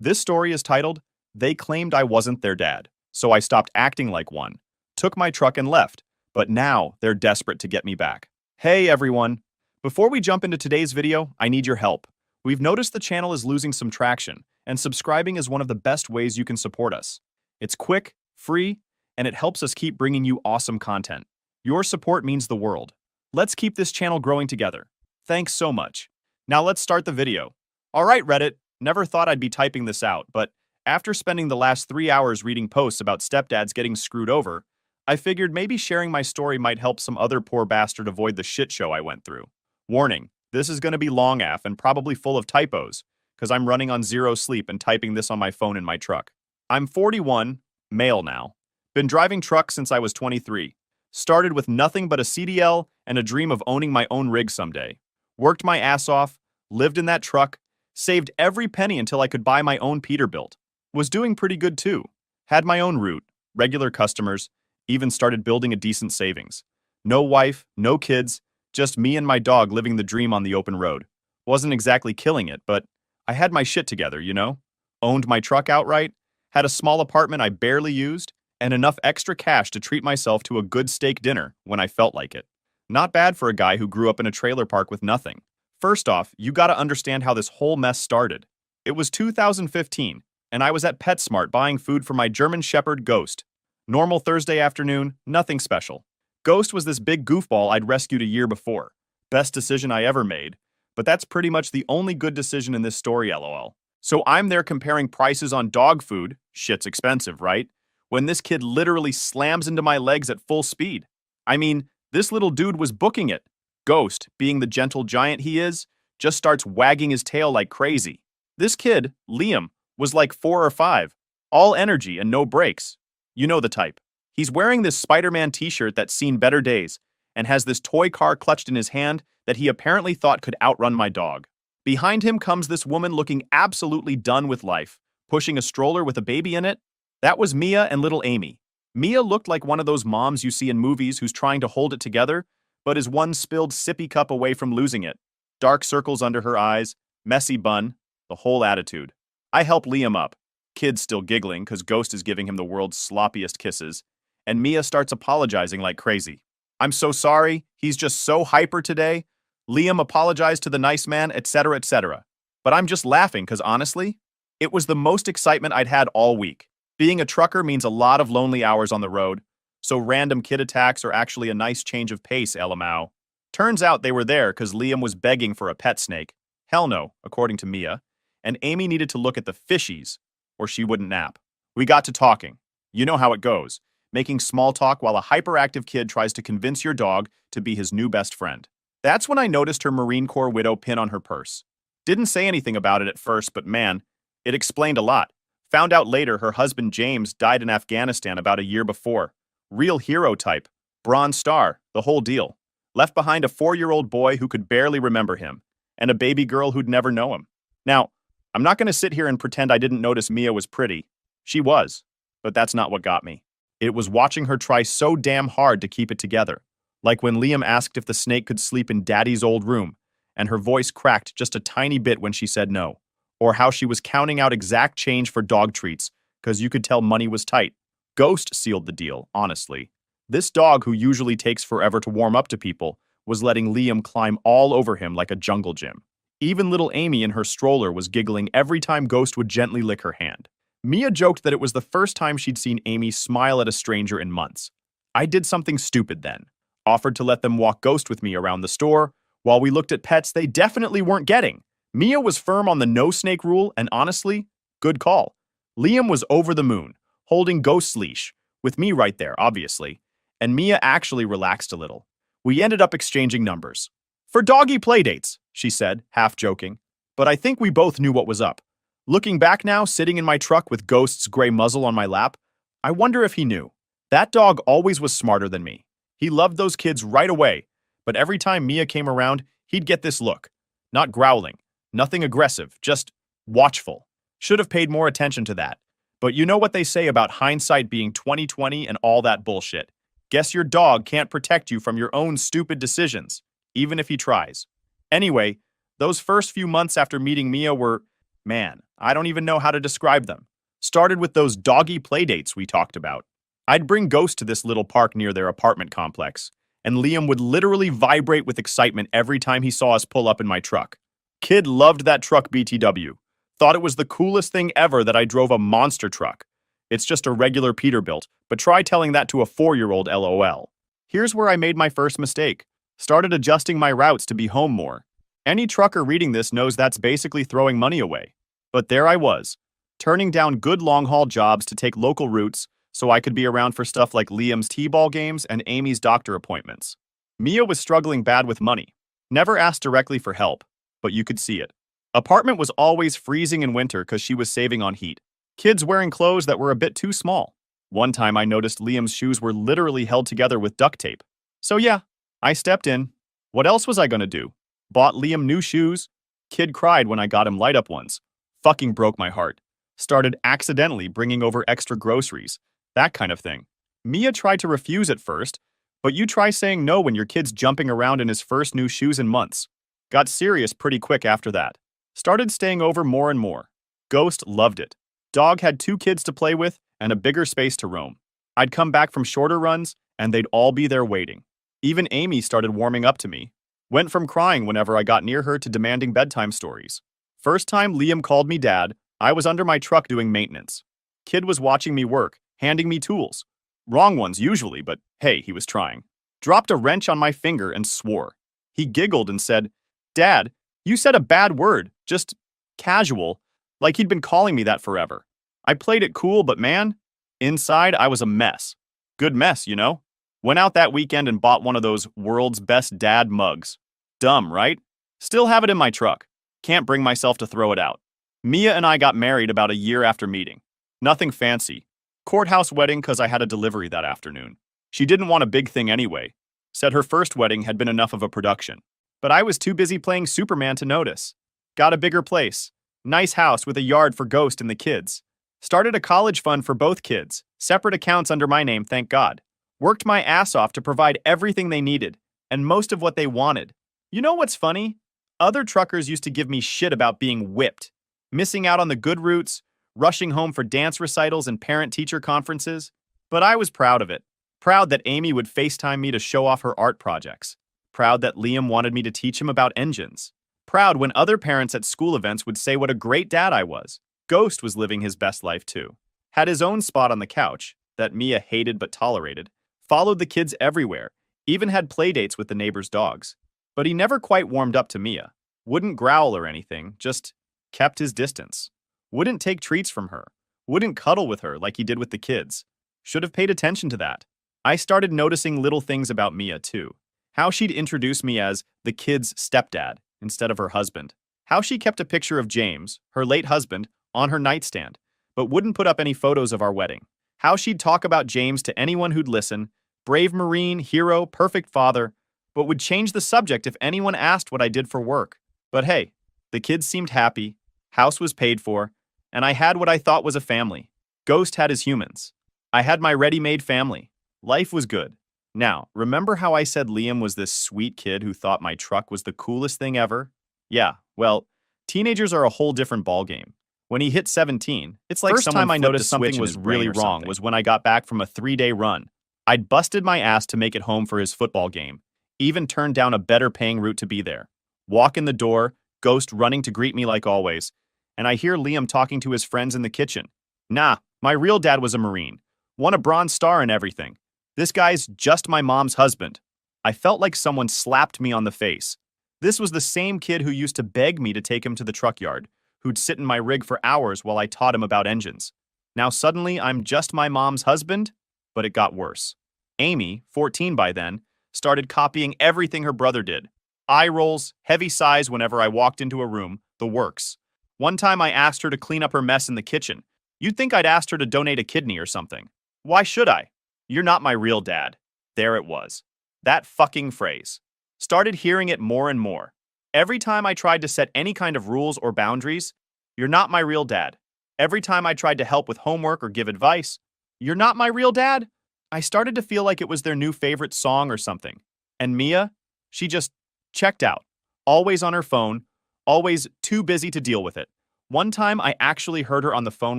This story is titled, They Claimed I Wasn't Their Dad, so I stopped acting like one, took my truck and left, but now they're desperate to get me back. Hey everyone! Before we jump into today's video, I need your help. We've noticed the channel is losing some traction, and subscribing is one of the best ways you can support us. It's quick, free, and it helps us keep bringing you awesome content. Your support means the world. Let's keep this channel growing together. Thanks so much. Now let's start the video. Alright Reddit, never thought I'd be typing this out, but after spending the last 3 hours reading posts about stepdads getting screwed over, I figured maybe sharing my story might help some other poor bastard avoid the shit show I went through. Warning, this is going to be long AF and probably full of typos, because I'm running on zero sleep and typing this on my phone in my truck. I'm 41, male now. Been driving trucks since I was 23. Started with nothing but a CDL and a dream of owning my own rig someday. Worked my ass off, lived in that truck, saved every penny until I could buy my own Peterbilt. Was doing pretty good too. Had my own route, regular customers, even started building a decent savings. No wife, no kids, just me and my dog living the dream on the open road. Wasn't exactly killing it, but I had my shit together, you know? Owned my truck outright, had a small apartment I barely used, and enough extra cash to treat myself to a good steak dinner when I felt like it. Not bad for a guy who grew up in a trailer park with nothing. First off, you gotta understand how this whole mess started. It was 2015, and I was at PetSmart buying food for my German Shepherd Ghost. Normal Thursday afternoon, nothing special. Ghost was this big goofball I'd rescued a year before. Best decision I ever made, but that's pretty much the only good decision in this story, lol. So I'm there comparing prices on dog food, shit's expensive, right? When this kid literally slams into my legs at full speed. I mean, this little dude was booking it. Ghost, being the gentle giant he is, just starts wagging his tail like crazy. This kid, Liam, was like 4 or 5, all energy and no brakes. You know the type. He's wearing this Spider-Man t-shirt that's seen better days, and has this toy car clutched in his hand that he apparently thought could outrun my dog. Behind him comes this woman looking absolutely done with life, pushing a stroller with a baby in it. That was Mia and little Amy. Mia looked like one of those moms you see in movies who's trying to hold it together, but is one spilled sippy cup away from losing it. Dark circles under her eyes, messy bun, the whole attitude. I help Liam up. Kid's still giggling because Ghost is giving him the world's sloppiest kisses, and Mia starts apologizing like crazy. I'm so sorry, he's just so hyper today. Liam apologized to the nice man, etc., etc. But I'm just laughing because honestly, it was the most excitement I'd had all week. Being a trucker means a lot of lonely hours on the road, so random kid attacks are actually a nice change of pace, LMAO. Turns out they were there because Liam was begging for a pet snake. Hell no, according to Mia. And Amy needed to look at the fishies, or she wouldn't nap. We got to talking. You know how it goes, making small talk while a hyperactive kid tries to convince your dog to be his new best friend. That's when I noticed her Marine Corps widow pin on her purse. Didn't say anything about it at first, but man, it explained a lot. Found out later her husband James died in Afghanistan about a year before. Real hero type. Bronze Star, the whole deal. Left behind a 4-year-old boy who could barely remember him, and a baby girl who'd never know him. Now, I'm not going to sit here and pretend I didn't notice Mia was pretty. She was, but that's not what got me. It was watching her try so damn hard to keep it together. Like when Liam asked if the snake could sleep in Daddy's old room, and her voice cracked just a tiny bit when she said no. Or how she was counting out exact change for dog treats, because you could tell money was tight. Ghost sealed the deal, honestly. This dog, who usually takes forever to warm up to people, was letting Liam climb all over him like a jungle gym. Even little Amy in her stroller was giggling every time Ghost would gently lick her hand. Mia joked that it was the first time she'd seen Amy smile at a stranger in months. I did something stupid then. Offered to let them walk Ghost with me around the store, while we looked at pets they definitely weren't getting. Mia was firm on the no snake rule, and honestly, good call. Liam was over the moon, holding Ghost's leash, with me right there, obviously, and Mia actually relaxed a little. We ended up exchanging numbers. For doggy playdates, she said, half joking, but I think we both knew what was up. Looking back now, sitting in my truck with Ghost's gray muzzle on my lap, I wonder if he knew. That dog always was smarter than me. He loved those kids right away, but every time Mia came around, he'd get this look. Not growling. Nothing aggressive, just watchful. Should have paid more attention to that. But you know what they say about hindsight being 20/20 and all that bullshit. Guess your dog can't protect you from your own stupid decisions, even if he tries. Anyway, those first few months after meeting Mia were Man, I don't even know how to describe them. Started with those doggy playdates we talked about. I'd bring Ghost to this little park near their apartment complex, and Liam would literally vibrate with excitement every time he saw us pull up in my truck. Kid loved that truck BTW. Thought it was the coolest thing ever that I drove a monster truck. It's just a regular Peterbilt, but try telling that to a 4-year-old LOL. Here's where I made my first mistake. Started adjusting my routes to be home more. Any trucker reading this knows that's basically throwing money away. But there I was, turning down good long-haul jobs to take local routes so I could be around for stuff like Liam's t-ball games and Amy's doctor appointments. Mia was struggling bad with money. Never asked directly for help, but you could see it. Apartment was always freezing in winter because she was saving on heat. Kids wearing clothes that were a bit too small. One time I noticed Liam's shoes were literally held together with duct tape. So yeah, I stepped in. What else was I gonna do? Bought Liam new shoes. Kid cried when I got him light-up ones. Fucking broke my heart. Started accidentally bringing over extra groceries. That kind of thing. Mia tried to refuse at first, but you try saying no when your kid's jumping around in his first new shoes in months. Got serious pretty quick after that. Started staying over more and more. Ghost loved it. Dog had 2 kids to play with and a bigger space to roam. I'd come back from shorter runs, and they'd all be there waiting. Even Amy started warming up to me. Went from crying whenever I got near her to demanding bedtime stories. First time Liam called me dad, I was under my truck doing maintenance. Kid was watching me work, handing me tools. Wrong ones usually, but hey, he was trying. Dropped a wrench on my finger and swore. He giggled and said, "Dad, you said a bad word, just casual, like he'd been calling me that forever." I played it cool, but man, inside I was a mess. Good mess, you know? Went out that weekend and bought one of those world's best dad mugs. Dumb, right? Still have it in my truck. Can't bring myself to throw it out. Mia and I got married about a year after meeting. Nothing fancy. Courthouse wedding because I had a delivery that afternoon. She didn't want a big thing anyway. Said her first wedding had been enough of a production. But I was too busy playing Superman to notice. Got a bigger place. Nice house with a yard for Ghost and the kids. Started a college fund for both kids. Separate accounts under my name, thank God. Worked my ass off to provide everything they needed, and most of what they wanted. You know what's funny? Other truckers used to give me shit about being whipped, missing out on the good routes, rushing home for dance recitals and parent-teacher conferences. But I was proud of it. Proud that Amy would FaceTime me to show off her art projects. Proud that Liam wanted me to teach him about engines. Proud when other parents at school events would say what a great dad I was. Ghost was living his best life too. Had his own spot on the couch, that Mia hated but tolerated. Followed the kids everywhere, even had playdates with the neighbors' dogs. But he never quite warmed up to Mia. Wouldn't growl or anything, just kept his distance. Wouldn't take treats from her. Wouldn't cuddle with her like he did with the kids. Should have paid attention to that. I started noticing little things about Mia too. How she'd introduce me as the kid's stepdad instead of her husband. How she kept a picture of James, her late husband, on her nightstand, but wouldn't put up any photos of our wedding. How she'd talk about James to anyone who'd listen, brave Marine, hero, perfect father, but would change the subject if anyone asked what I did for work. But hey, the kids seemed happy, house was paid for, and I had what I thought was a family. Ghost had his humans. I had my ready-made family. Life was good. Now, remember how I said Liam was this sweet kid who thought my truck was the coolest thing ever? Yeah, well, teenagers are a whole different ballgame. When he hit 17, it's like First time I noticed something was really wrong was when I got back from a 3-day run. I'd busted my ass to make it home for his football game, even turned down a better paying route to be there. Walk in the door, Ghost running to greet me like always, and I hear Liam talking to his friends in the kitchen. Nah, my real dad was a Marine. Won a Bronze Star and everything. This guy's just my mom's husband. I felt like someone slapped me on the face. This was the same kid who used to beg me to take him to the truck yard, who'd sit in my rig for hours while I taught him about engines. Now suddenly I'm just my mom's husband? But it got worse. Amy, 14 by then, started copying everything her brother did. Eye rolls, heavy sighs whenever I walked into a room, the works. One time I asked her to clean up her mess in the kitchen. You'd think I'd asked her to donate a kidney or something. Why should I? You're not my real dad. There it was. That fucking phrase. Started hearing it more and more. Every time I tried to set any kind of rules or boundaries, "You're not my real dad." Every time I tried to help with homework or give advice, "You're not my real dad." I started to feel like it was their new favorite song or something. And Mia, she just checked out. Always on her phone, always too busy to deal with it. One time, I actually heard her on the phone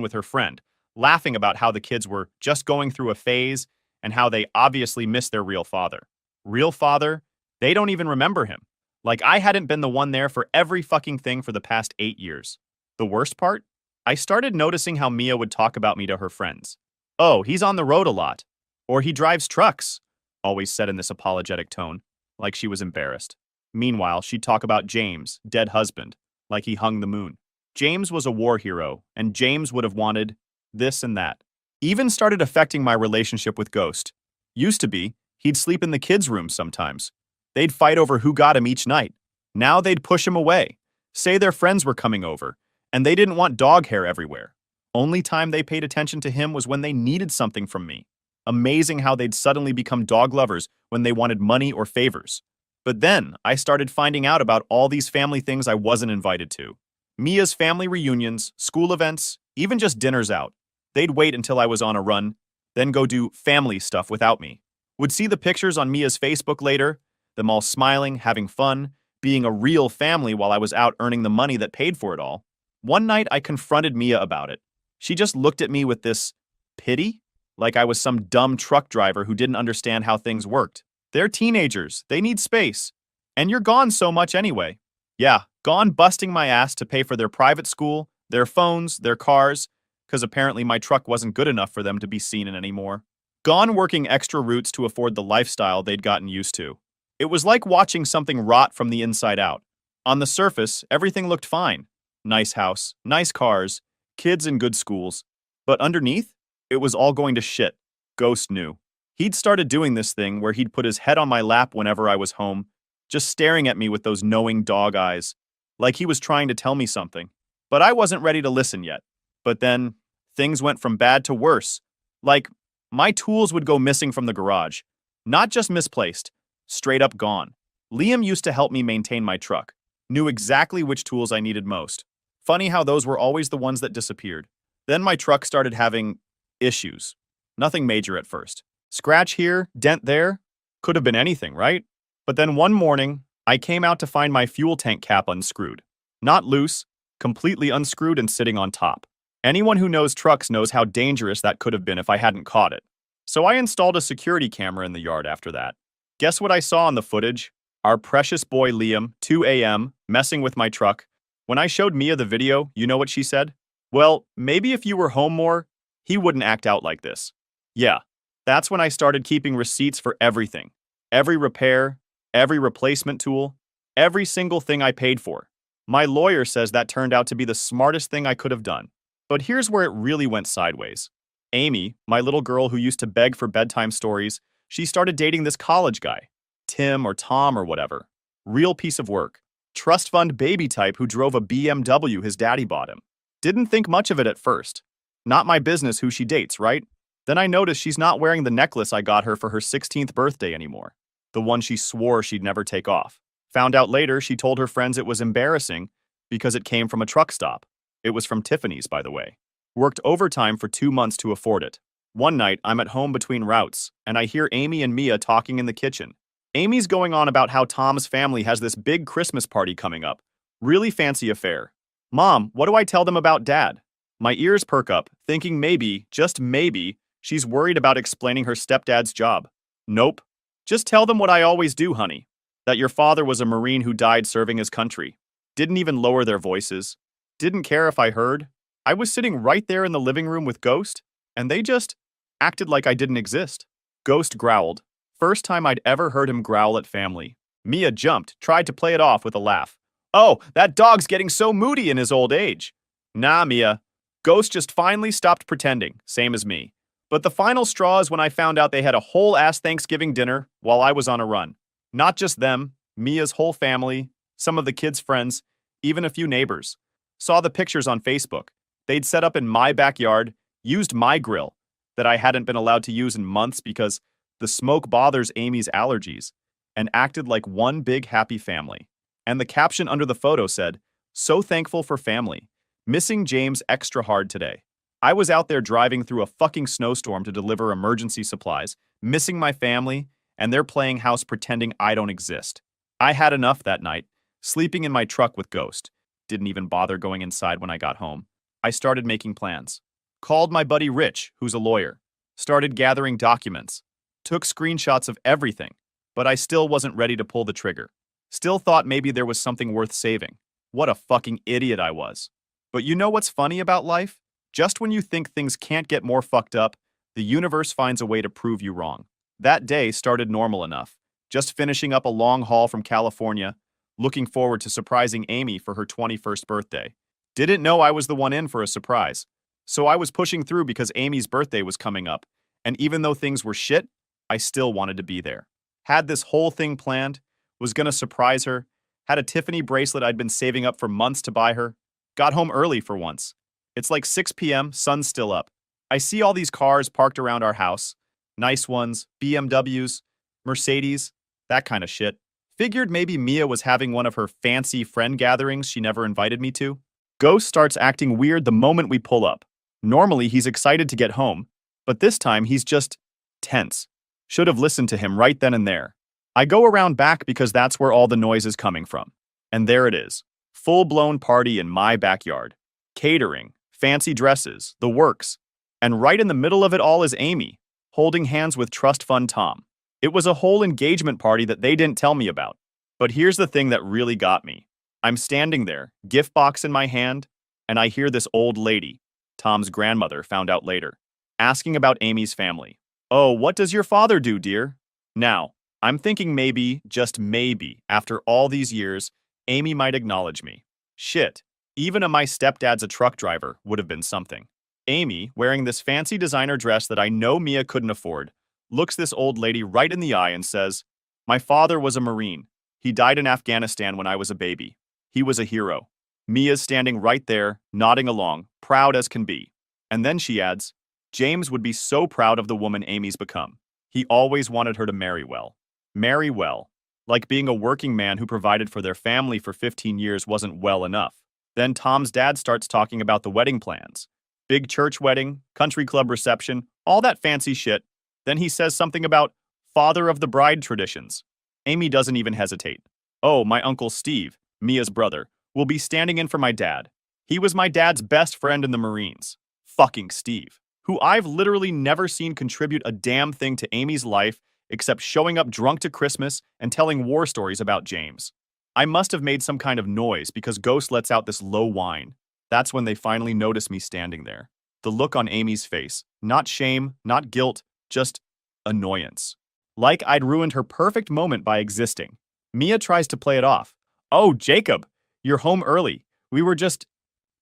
with her friend, laughing about how the kids were just going through a phase and how they obviously missed their real father. Real father? They don't even remember him. Like I hadn't been the one there for every fucking thing for the past 8 years. The worst part? I started noticing how Mia would talk about me to her friends. Oh, he's on the road a lot. Or he drives trucks, always said in this apologetic tone, like she was embarrassed. Meanwhile, she'd talk about James, dead husband, like he hung the moon. James was a war hero, and James would have wanted this and that. Even started affecting my relationship with Ghost. Used to be, he'd sleep in the kids' room sometimes. They'd fight over who got him each night. Now they'd push him away, say their friends were coming over, and they didn't want dog hair everywhere. Only time they paid attention to him was when they needed something from me. Amazing how they'd suddenly become dog lovers when they wanted money or favors. But then, I started finding out about all these family things I wasn't invited to. Mia's family reunions, school events, even just dinners out. They'd wait until I was on a run, then go do family stuff without me. Would see the pictures on Mia's Facebook later, them all smiling, having fun, being a real family while I was out earning the money that paid for it all. One night, I confronted Mia about it. She just looked at me with this pity, like I was some dumb truck driver who didn't understand how things worked. They're teenagers, they need space. And you're gone so much anyway. Yeah, gone busting my ass to pay for their private school, their phones, their cars, because apparently my truck wasn't good enough for them to be seen in anymore. Gone working extra routes to afford the lifestyle they'd gotten used to. It was like watching something rot from the inside out. On the surface, everything looked fine. Nice house, nice cars, kids in good schools. But underneath, it was all going to shit. Ghost knew. He'd started doing this thing where he'd put his head on my lap whenever I was home, just staring at me with those knowing dog eyes, like he was trying to tell me something. But I wasn't ready to listen yet. But then, things went from bad to worse. Like, my tools would go missing from the garage. Not just misplaced, straight up gone. Liam used to help me maintain my truck, knew exactly which tools I needed most. Funny how those were always the ones that disappeared. Then my truck started having issues. Nothing major at first. Scratch here, dent there. Could have been anything, right? But then one morning, I came out to find my fuel tank cap unscrewed. Not loose, completely unscrewed and sitting on top. Anyone who knows trucks knows how dangerous that could have been if I hadn't caught it. So I installed a security camera in the yard after that. Guess what I saw on the footage? Our precious boy Liam, 2 a.m., messing with my truck. When I showed Mia the video, you know what she said? Well, maybe if you were home more, he wouldn't act out like this. Yeah, that's when I started keeping receipts for everything. Every repair, every replacement tool, every single thing I paid for. My lawyer says that turned out to be the smartest thing I could have done. But here's where it really went sideways. Amy, my little girl who used to beg for bedtime stories, she started dating this college guy. Tim or Tom or whatever. Real piece of work. Trust fund baby type who drove a BMW his daddy bought him. Didn't think much of it at first. Not my business who she dates, right? Then I noticed she's not wearing the necklace I got her for her 16th birthday anymore. The one she swore she'd never take off. Found out later she told her friends it was embarrassing because it came from a truck stop. It was from Tiffany's, by the way. Worked overtime for 2 months to afford it. One night, I'm at home between routes, and I hear Amy and Mia talking in the kitchen. Amy's going on about how Tom's family has this big Christmas party coming up. Really fancy affair. Mom, what do I tell them about Dad? My ears perk up, thinking maybe, just maybe, she's worried about explaining her stepdad's job. Nope. Just tell them what I always do, honey. That your father was a Marine who died serving his country. Didn't even lower their voices. Didn't care if I heard. I was sitting right there in the living room with Ghost, and they just acted like I didn't exist. Ghost growled. First time I'd ever heard him growl at family. Mia jumped, tried to play it off with a laugh. Oh, that dog's getting so moody in his old age. Nah, Mia. Ghost just finally stopped pretending, same as me. But the final straw is when I found out they had a whole-ass Thanksgiving dinner while I was on a run. Not just them, Mia's whole family, some of the kids' friends, even a few neighbors. Saw the pictures on Facebook. They'd set up in my backyard, used my grill, that I hadn't been allowed to use in months because the smoke bothers Amy's allergies, and acted like one big happy family. And the caption under the photo said, "So thankful for family. Missing James extra hard today. I was out there driving through a fucking snowstorm to deliver emergency supplies, missing my family, and they're playing house pretending I don't exist. I had enough that night, sleeping in my truck with Ghost. Didn't even bother going inside when I got home. I started making plans. Called my buddy Rich, who's a lawyer. Started gathering documents. Took screenshots of everything. But I still wasn't ready to pull the trigger. Still thought maybe there was something worth saving. What a fucking idiot I was. But you know what's funny about life? Just when you think things can't get more fucked up, the universe finds a way to prove you wrong. That day started normal enough. Just finishing up a long haul from California, looking forward to surprising Amy for her 21st birthday. Didn't know I was the one in for a surprise. So I was pushing through because Amy's birthday was coming up, and even though things were shit, I still wanted to be there. Had this whole thing planned, was gonna surprise her, had a Tiffany bracelet I'd been saving up for months to buy her, got home early for once. It's like 6 p.m., sun's still up. I see all these cars parked around our house. Nice ones, BMWs, Mercedes, that kind of shit. Figured maybe Mia was having one of her fancy friend gatherings she never invited me to. Ghost starts acting weird the moment we pull up. Normally he's excited to get home, but this time he's just tense. Should have listened to him right then and there. I go around back because that's where all the noise is coming from. And there it is. Full-blown party in my backyard. Catering, fancy dresses, the works. And right in the middle of it all is Amy, holding hands with Trust Fund Tom. It was a whole engagement party that they didn't tell me about. But here's the thing that really got me. I'm standing there, gift box in my hand, and I hear this old lady, Tom's grandmother found out later, asking about Amy's family. Oh, what does your father do, dear? Now, I'm thinking maybe, just maybe, after all these years, Amy might acknowledge me. Shit, even my stepdad's a truck driver would have been something. Amy, wearing this fancy designer dress that I know Mia couldn't afford, looks this old lady right in the eye and says, "My father was a Marine. He died in Afghanistan when I was a baby. He was a hero." Mia's standing right there, nodding along, proud as can be. And then she adds, "James would be so proud of the woman Amy's become. He always wanted her to marry well." Marry well. Like being a working man who provided for their family for 15 years wasn't well enough. Then Tom's dad starts talking about the wedding plans. Big church wedding, country club reception, all that fancy shit. Then he says something about father of the bride traditions. Amy doesn't even hesitate. Oh, my Uncle Steve, Mia's brother, will be standing in for my dad. He was my dad's best friend in the Marines. Fucking Steve, who I've literally never seen contribute a damn thing to Amy's life except showing up drunk to Christmas and telling war stories about James. I must have made some kind of noise because Ghost lets out this low whine. That's when they finally notice me standing there. The look on Amy's face, not shame, not guilt, just annoyance. Like I'd ruined her perfect moment by existing. Mia tries to play it off. "Oh, Jacob, you're home early. We were just..."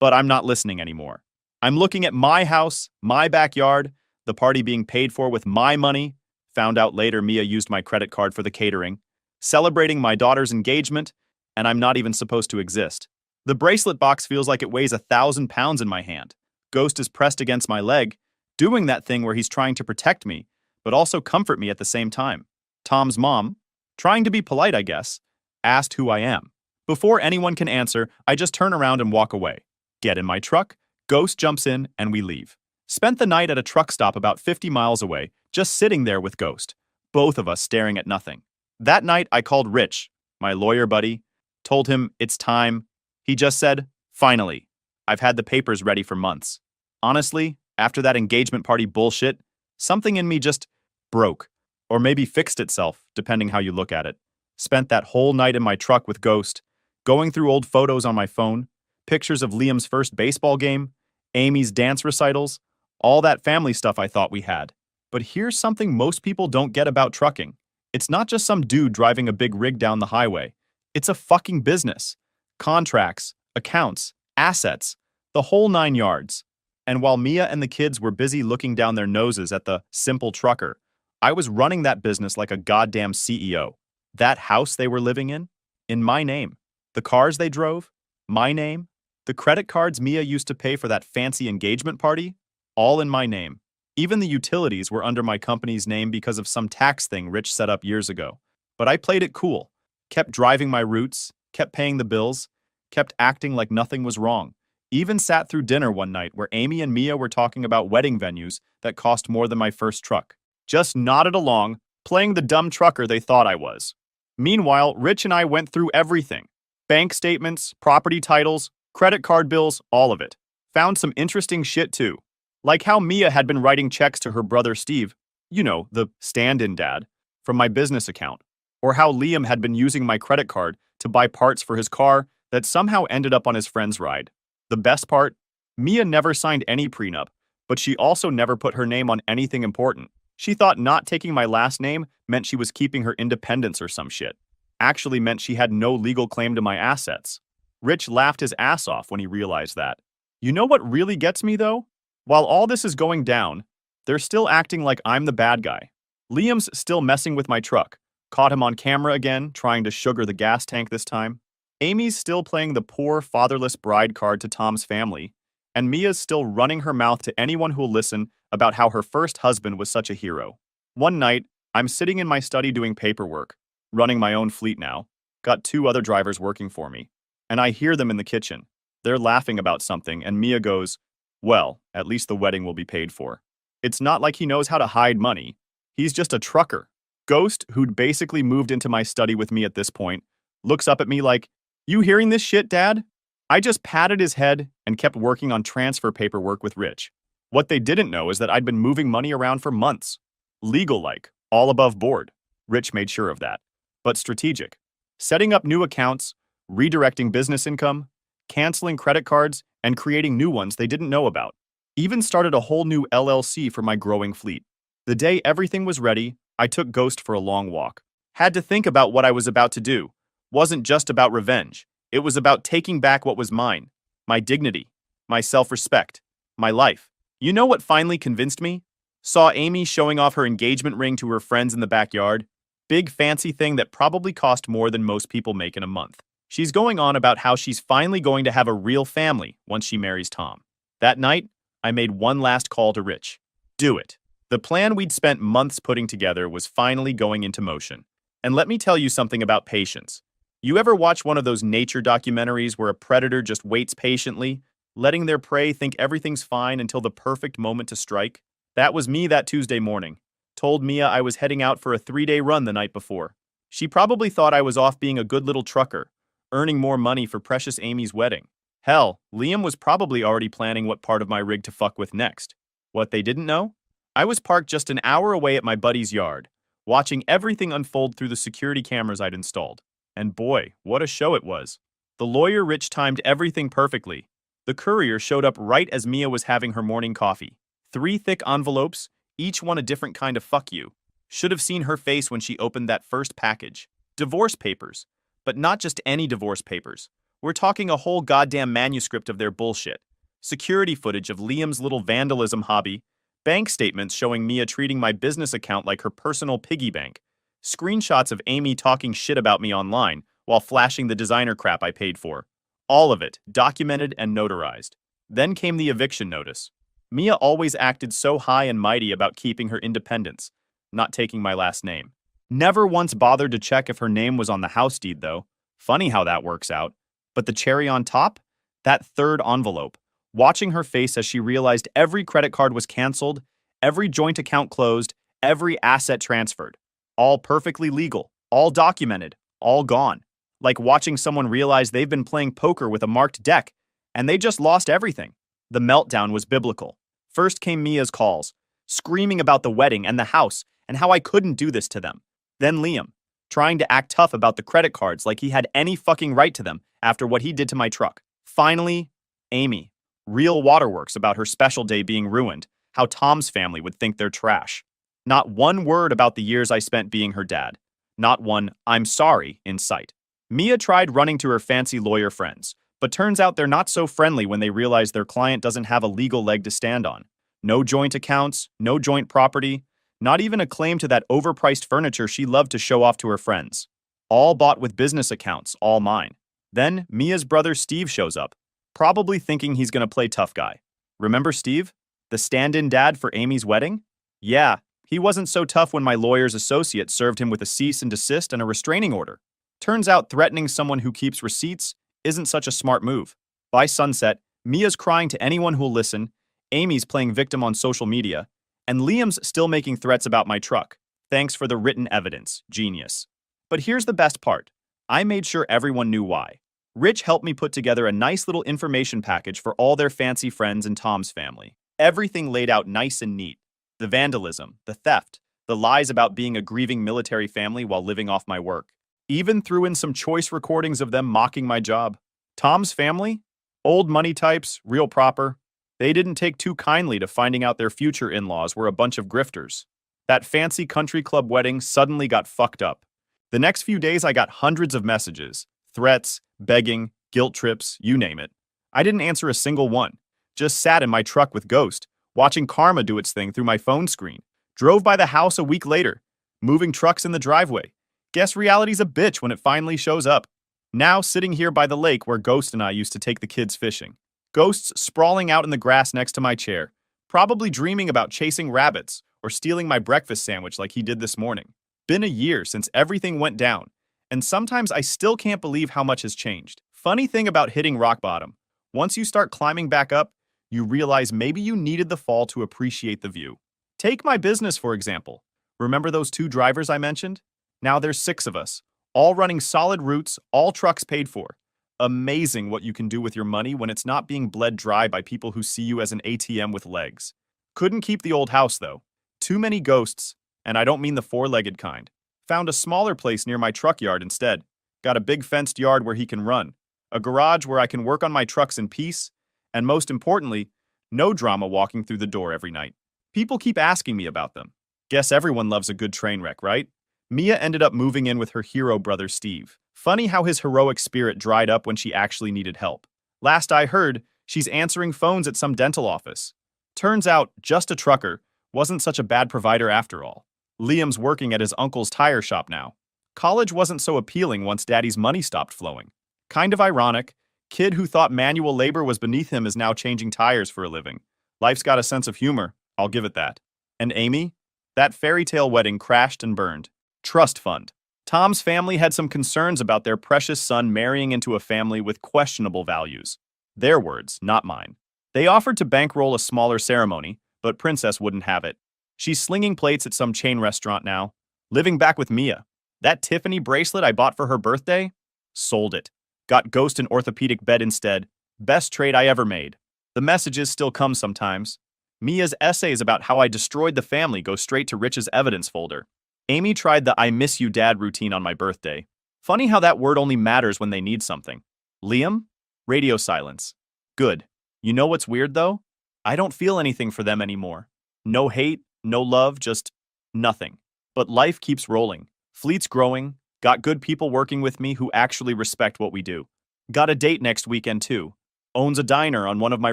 But I'm not listening anymore. I'm looking at my house, my backyard, the party being paid for with my money. Found out later Mia used my credit card for the catering. Celebrating my daughter's engagement, and I'm not even supposed to exist. The bracelet box feels like it weighs 1,000 pounds in my hand. Ghost is pressed against my leg, doing that thing where he's trying to protect me, but also comfort me at the same time. Tom's mom, trying to be polite I guess, asked who I am. Before anyone can answer, I just turn around and walk away. Get in my truck, Ghost jumps in, and we leave. Spent the night at a truck stop about 50 miles away, just sitting there with Ghost, both of us staring at nothing. That night, I called Rich, my lawyer buddy, told him it's time. He just said, "Finally. I've had the papers ready for months." Honestly, after that engagement party bullshit, something in me just broke, or maybe fixed itself, depending how you look at it. Spent that whole night in my truck with Ghost, going through old photos on my phone, pictures of Liam's first baseball game, Amy's dance recitals, all that family stuff I thought we had. But here's something most people don't get about trucking. It's not just some dude driving a big rig down the highway. It's a fucking business. Contracts, accounts, assets, the whole 9 yards. And while Mia and the kids were busy looking down their noses at the simple trucker, I was running that business like a goddamn CEO. That house they were living in my name. The cars they drove, my name. The credit cards Mia used to pay for that fancy engagement party, all in my name. Even the utilities were under my company's name because of some tax thing Rich set up years ago. But I played it cool, kept driving my routes, kept paying the bills, kept acting like nothing was wrong. Even sat through dinner one night where Amy and Mia were talking about wedding venues that cost more than my first truck. Just nodded along, playing the dumb trucker they thought I was. Meanwhile, Rich and I went through everything. Bank statements, property titles, Credit card bills, all of it. Found some interesting shit too. Like how Mia had been writing checks to her brother Steve, the stand-in dad, from my business account. Or how Liam had been using my credit card to buy parts for his car that somehow ended up on his friend's ride. The best part? Mia never signed any prenup, but she also never put her name on anything important. She thought not taking my last name meant she was keeping her independence or some shit. Actually meant she had no legal claim to my assets. Rich laughed his ass off when he realized that. You know what really gets me, though? While all this is going down, they're still acting like I'm the bad guy. Liam's still messing with my truck. Caught him on camera again, trying to sugar the gas tank this time. Amy's still playing the poor, fatherless bride card to Tom's family. And Mia's still running her mouth to anyone who'll listen about how her first husband was such a hero. One night, I'm sitting in my study doing paperwork, running my own fleet now. Got 2 other drivers working for me. And I hear them in the kitchen. They're laughing about something, and Mia goes, "Well, at least the wedding will be paid for." It's not like he knows how to hide money. He's just a trucker. Ghost, who'd basically moved into my study with me at this point, looks up at me like, "You hearing this shit, Dad?" I just patted his head and kept working on transfer paperwork with Rich. What they didn't know is that I'd been moving money around for months. Legal-like, all above board. Rich made sure of that. But strategic. Setting up new accounts, redirecting business income, canceling credit cards, and creating new ones they didn't know about. Even started a whole new LLC for my growing fleet. The day everything was ready, I took Ghost for a long walk. Had to think about what I was about to do. Wasn't just about revenge. It was about taking back what was mine. My dignity. My self-respect. My life. You know what finally convinced me? Saw Amy showing off her engagement ring to her friends in the backyard. Big fancy thing that probably cost more than most people make in a month. She's going on about how she's finally going to have a real family once she marries Tom. That night, I made one last call to Rich. Do it. The plan we'd spent months putting together was finally going into motion. And let me tell you something about patience. You ever watch one of those nature documentaries where a predator just waits patiently, letting their prey think everything's fine until the perfect moment to strike? That was me that Tuesday morning. Told Mia I was heading out for a 3-day run the night before. She probably thought I was off being a good little trucker, earning more money for precious Amy's wedding. Hell, Liam was probably already planning what part of my rig to fuck with next. What they didn't know? I was parked just an hour away at my buddy's yard, watching everything unfold through the security cameras I'd installed. And boy, what a show it was. The lawyer Rich timed everything perfectly. The courier showed up right as Mia was having her morning coffee. 3 thick envelopes, each one a different kind of fuck you. Should have seen her face when she opened that first package. Divorce papers. But not just any divorce papers. We're talking a whole goddamn manuscript of their bullshit. Security footage of Liam's little vandalism hobby. Bank statements showing Mia treating my business account like her personal piggy bank. Screenshots of Amy talking shit about me online while flashing the designer crap I paid for. All of it, documented and notarized. Then came the eviction notice. Mia always acted so high and mighty about keeping her independence, not taking my last name. Never once bothered to check if her name was on the house deed, though. Funny how that works out. But the cherry on top? That 3rd envelope. Watching her face as she realized every credit card was canceled, every joint account closed, every asset transferred. All perfectly legal, all documented, all gone. Like watching someone realize they've been playing poker with a marked deck, and they just lost everything. The meltdown was biblical. First came Mia's calls, screaming about the wedding and the house and how I couldn't do this to them. Then Liam, trying to act tough about the credit cards like he had any fucking right to them after what he did to my truck. Finally, Amy. Real waterworks about her special day being ruined, how Tom's family would think they're trash. Not one word about the years I spent being her dad. Not one "I'm sorry" in sight. Mia tried running to her fancy lawyer friends, but turns out they're not so friendly when they realize their client doesn't have a legal leg to stand on. No joint accounts, no joint property, not even a claim to that overpriced furniture she loved to show off to her friends. All bought with business accounts, all mine. Then Mia's brother Steve shows up, probably thinking he's gonna play tough guy. Remember Steve? The stand-in dad for Amy's wedding? Yeah, he wasn't so tough when my lawyer's associate served him with a cease and desist and a restraining order. Turns out threatening someone who keeps receipts isn't such a smart move. By sunset, Mia's crying to anyone who'll listen, Amy's playing victim on social media, and Liam's still making threats about my truck. Thanks for the written evidence, genius. But here's the best part. I made sure everyone knew why. Rich helped me put together a nice little information package for all their fancy friends and Tom's family. Everything laid out nice and neat. The vandalism, the theft, the lies about being a grieving military family while living off my work. Even threw in some choice recordings of them mocking my job. Tom's family? Old money types, real proper. They didn't take too kindly to finding out their future in-laws were a bunch of grifters. That fancy country club wedding suddenly got fucked up. The next few days I got hundreds of messages, threats, begging, guilt trips, you name it. I didn't answer a single one. Just sat in my truck with Ghost, watching karma do its thing through my phone screen. Drove by the house a week later, moving trucks in the driveway. Guess reality's a bitch when it finally shows up. Now sitting here by the lake where Ghost and I used to take the kids fishing. Ghost's sprawling out in the grass next to my chair, probably dreaming about chasing rabbits or stealing my breakfast sandwich like he did this morning. Been a year since everything went down, and sometimes I still can't believe how much has changed. Funny thing about hitting rock bottom, once you start climbing back up, you realize maybe you needed the fall to appreciate the view. Take my business, for example. Remember those 2 drivers I mentioned? Now there's 6 of us, all running solid routes, all trucks paid for. Amazing what you can do with your money when it's not being bled dry by people who see you as an ATM with legs. Couldn't keep the old house, though. Too many ghosts, and I don't mean the 4-legged kind. Found a smaller place near my truck yard instead. Got a big fenced yard where he can run, a garage where I can work on my trucks in peace, and most importantly, no drama walking through the door every night. People keep asking me about them. Guess everyone loves a good train wreck, right? Mia ended up moving in with her hero brother Steve. Funny how his heroic spirit dried up when she actually needed help. Last I heard, she's answering phones at some dental office. Turns out, just a trucker wasn't such a bad provider after all. Liam's working at his uncle's tire shop now. College wasn't so appealing once Daddy's money stopped flowing. Kind of ironic, kid who thought manual labor was beneath him is now changing tires for a living. Life's got a sense of humor, I'll give it that. And Amy? That fairy tale wedding crashed and burned. Trust fund. Tom's family had some concerns about their precious son marrying into a family with questionable values. Their words, not mine. They offered to bankroll a smaller ceremony, but Princess wouldn't have it. She's slinging plates at some chain restaurant now, living back with Mia. That Tiffany bracelet I bought for her birthday? Sold it. Got Ghost an orthopedic bed instead. Best trade I ever made. The messages still come sometimes. Mia's essays about how I destroyed the family go straight to Rich's evidence folder. Amy tried the I miss you dad routine on my birthday. Funny how that word only matters when they need something. Liam? Radio silence. Good. You know what's weird though? I don't feel anything for them anymore. No hate, no love, just nothing. But life keeps rolling. Fleet's growing. Got good people working with me who actually respect what we do. Got a date next weekend too. Owns a diner on one of my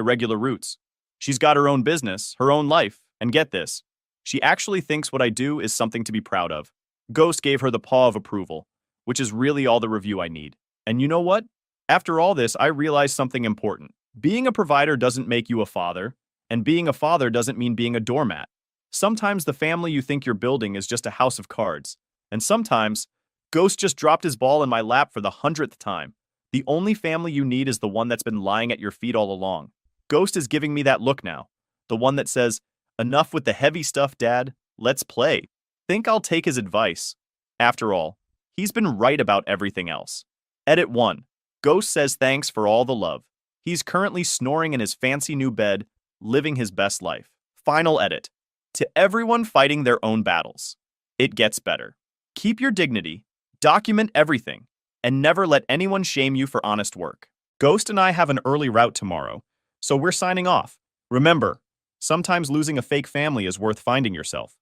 regular routes. She's got her own business, her own life, and get this. She actually thinks what I do is something to be proud of. Ghost gave her the paw of approval, which is really all the review I need. And you know what? After all this, I realized something important. Being a provider doesn't make you a father, and being a father doesn't mean being a doormat. Sometimes the family you think you're building is just a house of cards. And sometimes, Ghost just dropped his ball in my lap for the 100th time. The only family you need is the one that's been lying at your feet all along. Ghost is giving me that look now. The one that says, enough with the heavy stuff, Dad. Let's play. Think I'll take his advice. After all, he's been right about everything else. Edit 1. Ghost says thanks for all the love. He's currently snoring in his fancy new bed, living his best life. Final edit. To everyone fighting their own battles, it gets better. Keep your dignity, document everything, and never let anyone shame you for honest work. Ghost and I have an early route tomorrow, so we're signing off. Remember, sometimes losing a fake family is worth finding yourself.